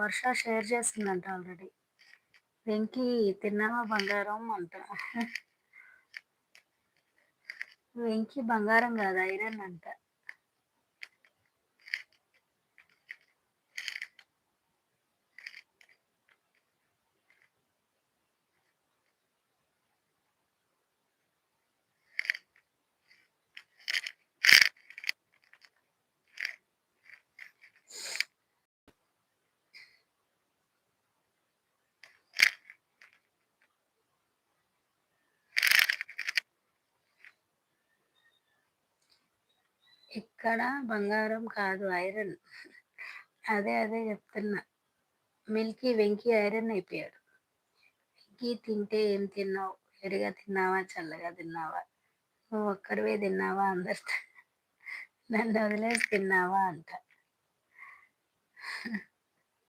వర్ష share చేసిందంట already. Venky తిన్నావా బంగారం అంట. వెంకీ బంగారం కాదు ఐరన్ అంట. ఇక్కడ బంగారం కాదు ఐరన్. అదే చెప్తున్నా. మిల్కీ వెంకీ ఐరన్ అయిపోయాడు. వెంకీ తింటే ఏం తిన్నావు? వేడిగా తిన్నావా, చల్లగా తిన్నావా, నువ్వు ఒక్కడివే తిన్నావా, అందరితో నన్ను వదిలేసి తిన్నావా అంట.